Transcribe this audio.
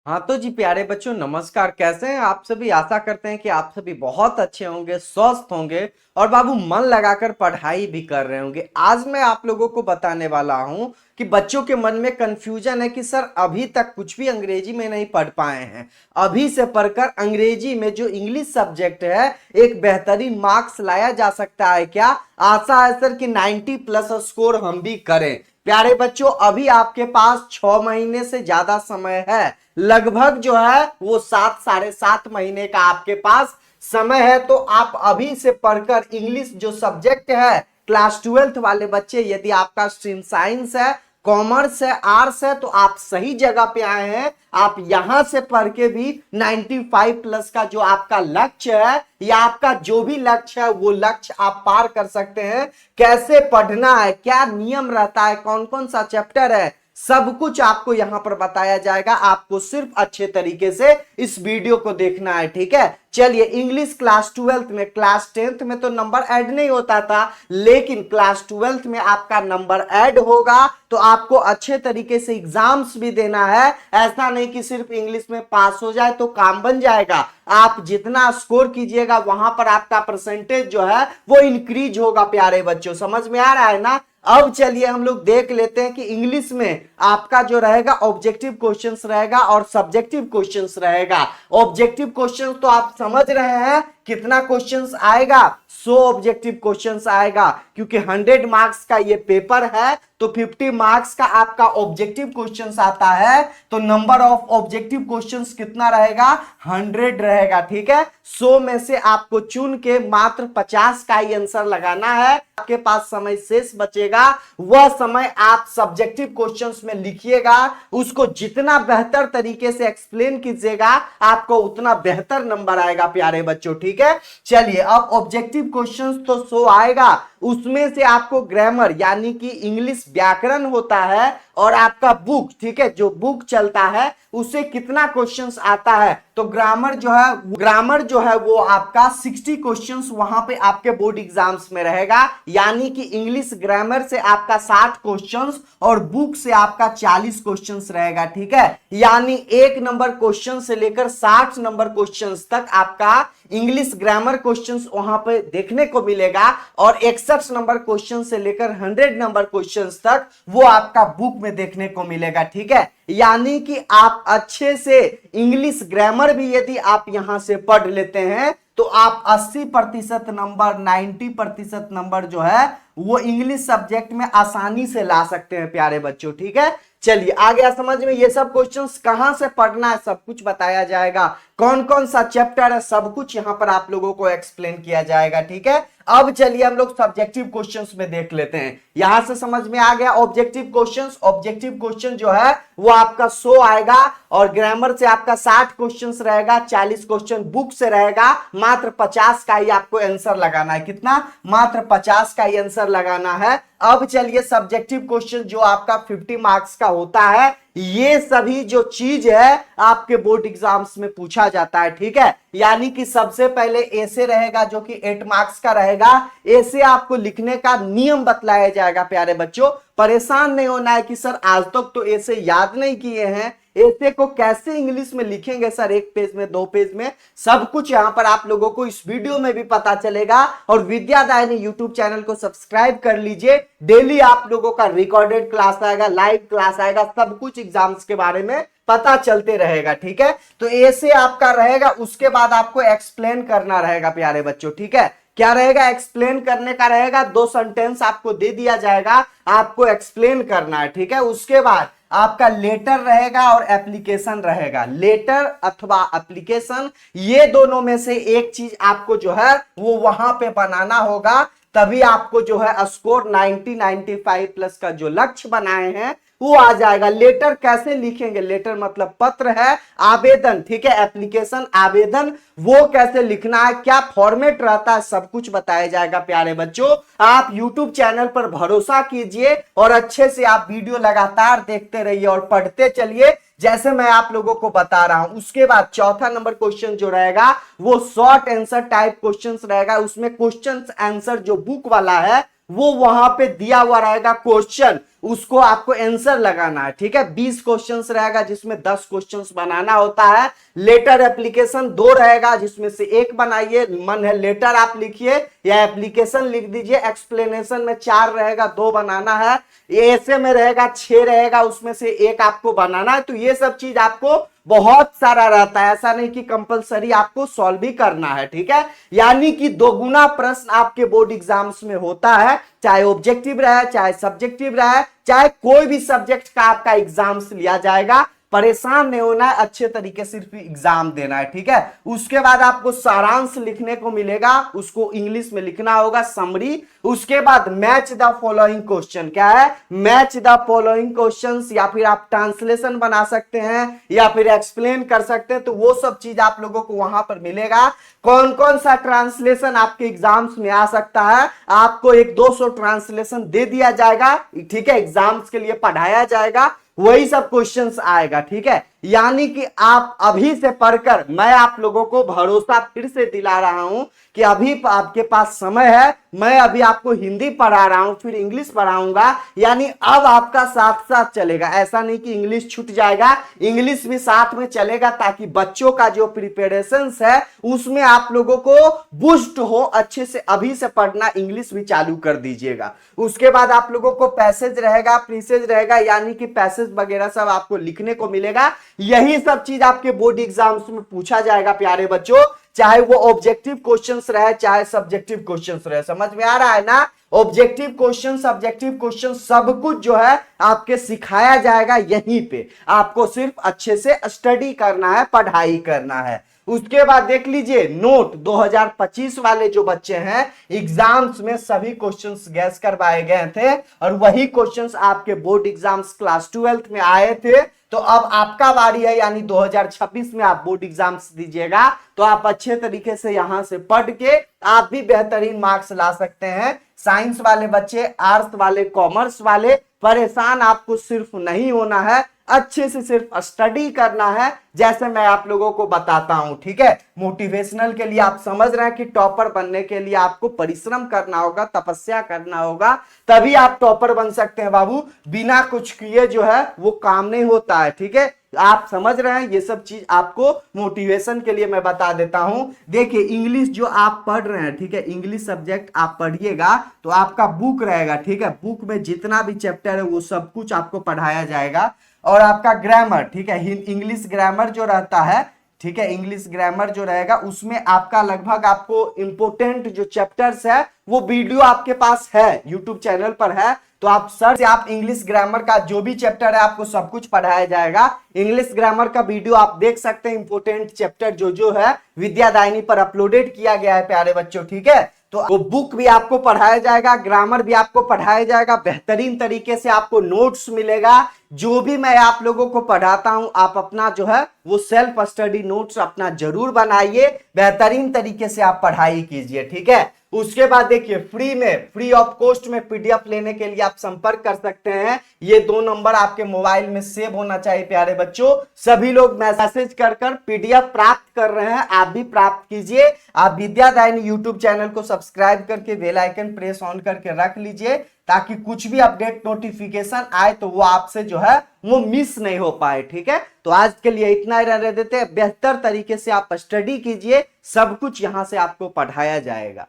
हाँ तो जी प्यारे बच्चों नमस्कार। कैसे हैं आप सभी। आशा करते हैं कि आप सभी बहुत अच्छे होंगे, स्वस्थ होंगे और बाबू मन लगाकर पढ़ाई भी कर रहे होंगे। आज मैं आप लोगों को बताने वाला हूं कि बच्चों के मन में कंफ्यूजन है कि सर अभी तक कुछ भी अंग्रेजी में नहीं पढ़ पाए हैं। अभी से पढ़कर अंग्रेजी में जो इंग्लिश सब्जेक्ट है एक बेहतरीन मार्क्स लाया जा सकता है क्या। आशा है सर कि 90 प्लस स्कोर हम भी करें। प्यारे बच्चों अभी आपके पास 6 महीने से ज्यादा समय है। लगभग जो है वो 7 साढ़े 7 महीने का आपके पास समय है। तो आप अभी से पढ़कर इंग्लिश जो सब्जेक्ट है क्लास 12th वाले बच्चे, यदि आपका स्ट्रीम साइंस है, कॉमर्स है, आर्ट्स है, तो आप सही जगह पे आए हैं। आप यहां से पढ़ के भी 95 प्लस का जो आपका लक्ष्य है या आपका जो भी लक्ष्य है वो लक्ष्य आप पार कर सकते हैं। कैसे पढ़ना है, क्या नियम रहता है, कौन कौन सा चैप्टर है, सब कुछ आपको यहां पर बताया जाएगा। आपको सिर्फ अच्छे तरीके से इस वीडियो को देखना है, ठीक है। चलिए, इंग्लिश क्लास 12th में, क्लास 10th में तो नंबर ऐड नहीं होता था, लेकिन क्लास 12th में आपका नंबर ऐड होगा। तो आपको अच्छे तरीके से एग्जाम्स भी देना है। ऐसा नहीं कि सिर्फ इंग्लिश में पास हो जाए तो काम बन जाएगा। आप जितना स्कोर कीजिएगा वहां पर आपका परसेंटेज जो है वो इंक्रीज होगा। प्यारे बच्चों समझ में आ रहा है ना। अब चलिए हम लोग देख लेते हैं कि इंग्लिश में आपका जो रहेगा ऑब्जेक्टिव क्वेश्चंस रहेगा और सब्जेक्टिव क्वेश्चंस रहेगा। ऑब्जेक्टिव क्वेश्चंस तो आप समझ रहे हैं कितना क्वेश्चंस आएगा, 100 ऑब्जेक्टिव क्वेश्चंस आएगा, क्योंकि 100 मार्क्स का ये पेपर है तो 50 मार्क्स का आपका ऑब्जेक्टिव क्वेश्चंस आता है। तो नंबर ऑफ ऑब्जेक्टिव क्वेश्चंस कितना रहेगा, 100 रहेगा, ठीक है। 100 में से आपको चुन के मात्र 50 का ही आंसर लगाना है। आपके पास समय शेष बचेगा, वह समय आप सब्जेक्टिव क्वेश्चंस में लिखिएगा। उसको जितना बेहतर तरीके से एक्सप्लेन कीजिएगा आपको उतना बेहतर नंबर आएगा प्यारे बच्चों, ठीक है। चलिए, अब ऑब्जेक्टिव क्वेश्चंस तो 100 आएगा, उसमें से आपको ग्रामर यानी कि इंग्लिश व्याकरण होता है और आपका बुक, ठीक है, जो बुक चलता है उससे कितना क्वेश्चंस आता है। तो ग्रामर जो है वो आपका 60 क्वेश्चंस वहां पे आपके बोर्ड एग्जाम्स में रहेगा। यानी कि इंग्लिश ग्रामर से आपका 60 क्वेश्चंस और बुक से आपका 40 क्वेश्चंस रहेगा, ठीक है। यानी 1 नंबर क्वेश्चन से लेकर 60 नंबर क्वेश्चंस तक आपका इंग्लिश ग्रामर क्वेश्चंस वहां पे देखने को मिलेगा और 61 नंबर क्वेश्चन से लेकर 100 नंबर क्वेश्चंस तक वो आपका बुक में देखने को मिलेगा, ठीक है। यानी कि आप अच्छे से इंग्लिश ग्रामर भी यदि आप यहां से पढ़ लेते हैं तो आप 80% नंबर, 90% नंबर जो है वो इंग्लिश सब्जेक्ट में आसानी से ला सकते हैं प्यारे बच्चों, ठीक है। चलिए, आ गया समझ में। ये सब क्वेश्चंस कहां से पढ़ना है सब कुछ बताया जाएगा, कौन कौन सा चैप्टर है सब कुछ यहां पर आप लोगों को एक्सप्लेन किया जाएगा, ठीक है। अब चलिए हम लोग सब्जेक्टिव क्वेश्चंस में देख लेते हैं। यहां से समझ में आ गया ऑब्जेक्टिव क्वेश्चंस। ऑब्जेक्टिव क्वेश्चन जो है वो आपका 100 आएगा और ग्रामर से आपका 60 क्वेश्चंस रहेगा, 40 क्वेश्चन बुक से रहेगा। मात्र 50 का ही आपको आंसर लगाना है। कितना, मात्र 50 का ही आंसर लगाना है। अब चलिए, सब्जेक्टिव क्वेश्चन जो आपका 50 मार्क्स का होता है, ये सभी जो चीज है आपके बोर्ड एग्जाम्स में पूछा जाता है, ठीक है। यानी कि सबसे पहले ऐसे रहेगा जो कि 8 मार्क्स का रहेगा। ऐसे आपको लिखने का नियम बतलाया जाएगा प्यारे बच्चों। परेशान नहीं होना है कि सर आज तक तो ऐसे याद नहीं किए हैं, ऐसे को कैसे इंग्लिश में लिखेंगे सर, 1 पेज में, 2 पेज में। सब कुछ यहां पर आप लोगों को इस वीडियो में भी पता चलेगा। और विद्यादायनी यूट्यूब चैनल को सब्सक्राइब कर लीजिए। डेली आप लोगों का रिकॉर्डेड क्लास आएगा, लाइव क्लास आएगा, सब कुछ एग्जाम्स के बारे में पता चलते रहेगा, ठीक है। तो ऐसे आपका रहेगा। उसके बाद आपको एक्सप्लेन करना रहेगा प्यारे बच्चों, ठीक है। क्या रहेगा, एक्सप्लेन करने का रहेगा। 2 सेंटेंस आपको दे दिया जाएगा, आपको एक्सप्लेन करना है, ठीक है। उसके बाद आपका लेटर रहेगा और एप्लीकेशन रहेगा। लेटर अथवा एप्लीकेशन, ये दोनों में से एक चीज आपको जो है वो वहां पे बनाना होगा। तभी आपको जो है स्कोर 95 प्लस का जो लक्ष्य बनाए हैं वो आ जाएगा। लेटर कैसे लिखेंगे, लेटर मतलब पत्र है, आवेदन, ठीक है। एप्लीकेशन आवेदन, वो कैसे लिखना है, क्या फॉर्मेट रहता है, सब कुछ बताया जाएगा प्यारे बच्चों। आप YouTube चैनल पर भरोसा कीजिए और अच्छे से आप वीडियो लगातार देखते रहिए और पढ़ते चलिए जैसे मैं आप लोगों को बता रहा हूं। उसके बाद चौथा नंबर क्वेश्चन जो रहेगा वो शॉर्ट आंसर टाइप क्वेश्चंस रहेगा। उसमें क्वेश्चंस आंसर जो बुक वाला है वो वहां पे दिया हुआ रहेगा क्वेश्चन, उसको आपको आंसर लगाना है। ठीक है, 20 क्वेश्चंस रहेगा जिसमें 10 क्वेश्चंस बनाना होता है। लेटर एप्लीकेशन 2 रहेगा जिसमें से एक बनाइए, मन है लेटर आप लिखिए या एप्लीकेशन लिख दीजिए। एक्सप्लेनेशन में 4 रहेगा, 2 बनाना है। ऐसे में रहेगा 6 रहेगा, उसमें से एक आपको बनाना है। तो ये सब चीज आपको बहुत सारा रहता है, ऐसा नहीं कि कंपलसरी आपको सॉल्व ही करना है। ठीक है, यानी कि दोगुना प्रश्न आपके बोर्ड एग्जाम्स में होता है, चाहे ऑब्जेक्टिव रहे, चाहे सब्जेक्टिव रहे, चाहे कोई भी सब्जेक्ट का आपका एग्जाम्स लिया जाएगा। परेशान नहीं होना है, अच्छे तरीके से सिर्फ एग्जाम देना है। ठीक है, उसके बाद आपको सारांश लिखने को मिलेगा, उसको इंग्लिश में लिखना होगा, समरी। उसके बाद मैच द फॉलोइंग क्वेश्चन, क्या है, मैच द फॉलोइंग क्वेश्चंस, या फिर आप ट्रांसलेशन बना सकते हैं या फिर एक्सप्लेन कर सकते हैं। तो वो सब चीज आप लोगों को वहां पर मिलेगा। कौन कौन सा ट्रांसलेशन आपके एग्जाम्स में आ सकता है, आपको एक 200 ट्रांसलेशन दे दिया जाएगा। ठीक है, एग्जाम्स के लिए पढ़ाया जाएगा, वही सब क्वेश्चंस आएगा। ठीक है, यानी कि आप अभी से पढ़कर, मैं आप लोगों को भरोसा फिर से दिला रहा हूं कि अभी आपके पास समय है। मैं अभी आपको हिंदी पढ़ा रहा हूं, फिर इंग्लिश पढ़ाऊंगा, यानी अब आपका साथ साथ चलेगा। ऐसा नहीं कि इंग्लिश छूट जाएगा, इंग्लिश भी साथ में चलेगा, ताकि बच्चों का जो प्रिपरेशन है उसमें आप लोगों को बूस्ट हो अच्छे से। अभी से पढ़ना इंग्लिश भी चालू कर दीजिएगा। उसके बाद आप लोगों को पैसेज रहेगा, प्रीसेज रहेगा, यानी कि पैसेज वगैरह सब आपको लिखने को मिलेगा। यही सब चीज आपके बोर्ड एग्जाम्स में पूछा जाएगा प्यारे बच्चों, चाहे वो ऑब्जेक्टिव क्वेश्चंस रहे चाहे सब्जेक्टिव क्वेश्चंस रहे। समझ में आ रहा है ना, ऑब्जेक्टिव क्वेश्चन, सब्जेक्टिव क्वेश्चन, सब कुछ जो है आपके सिखाया जाएगा यहीं पे। आपको सिर्फ अच्छे से स्टडी करना है, पढ़ाई करना है। उसके बाद देख लीजिए नोट 2025 वाले जो बच्चे हैं, एग्जाम्स में सभी क्वेश्चंस गैस करवाए गए थे और वही क्वेश्चंस आपके बोर्ड एग्जाम्स क्लास 12th में आए थे। तो अब आपका बारी है, यानी 2026 में आप बोर्ड एग्जाम्स दीजिएगा, तो आप अच्छे तरीके से यहां से पढ़ के आप भी बेहतरीन मार्क्स ला सकते हैं। साइंस वाले बच्चे, आर्ट्स वाले, कॉमर्स वाले, परेशान आपको सिर्फ नहीं होना है, अच्छे से सिर्फ स्टडी करना है, जैसे मैं आप लोगों को बताता हूं। ठीक है, मोटिवेशनल के लिए आप समझ रहे हैं कि टॉपर बनने के लिए आपको परिश्रम करना होगा, तपस्या करना होगा, तभी आप टॉपर बन सकते हैं बाबू। बिना कुछ किए जो है वो काम नहीं होता है। ठीक है, आप समझ रहे हैं, ये सब चीज आपको मोटिवेशन के लिए मैं बता देता हूं। देखिए इंग्लिश जो आप पढ़ रहे हैं, ठीक है, इंग्लिश सब्जेक्ट आप पढ़िएगा तो आपका बुक रहेगा। ठीक है, बुक में जितना भी चैप्टर है वो सब कुछ आपको पढ़ाया जाएगा। और आपका ग्रामर, ठीक है, इंग्लिश ग्रामर जो रहता है, ठीक है, इंग्लिश ग्रामर जो रहेगा उसमें आपका लगभग आपको इंपोर्टेंट जो चैप्टर्स है वो वीडियो आपके पास है, यूट्यूब चैनल पर है। तो आप सर्च से आप इंग्लिश ग्रामर का जो भी चैप्टर है आपको सब कुछ पढ़ाया जाएगा। इंग्लिश ग्रामर का वीडियो आप देख सकते हैं, इंपोर्टेंट चैप्टर जो है विद्यादायनी पर अपलोडेड किया गया है प्यारे बच्चों। ठीक है, तो वो बुक भी आपको पढ़ाया जाएगा, ग्रामर भी आपको पढ़ाया जाएगा, बेहतरीन तरीके से आपको नोट्स मिलेगा। जो भी मैं आप लोगों को पढ़ाता हूं आप अपना जो है वो सेल्फ स्टडी नोट्स अपना जरूर बनाइए, बेहतरीन तरीके से आप पढ़ाई कीजिए। ठीक है, उसके बाद देखिए फ्री में, फ्री ऑफ कॉस्ट में पीडीएफ लेने के लिए आप संपर्क कर सकते हैं। ये 2 नंबर आपके मोबाइल में सेव होना चाहिए प्यारे बच्चों। सभी लोग मैसेज कर पीडीएफ प्राप्त कर रहे हैं, आप भी प्राप्त कीजिए। आप विद्यादायनी यूट्यूब चैनल को सब्सक्राइब करके बेल आइकन प्रेस ऑन करके रख लीजिए, ताकि कुछ भी अपडेट नोटिफिकेशन आए तो वो आपसे जो है वो मिस नहीं हो पाए। ठीक है, तो आज के लिए इतना ही रहने देते हैं। बेहतर तरीके से आप स्टडी कीजिए, सब कुछ यहां से आपको पढ़ाया जाएगा।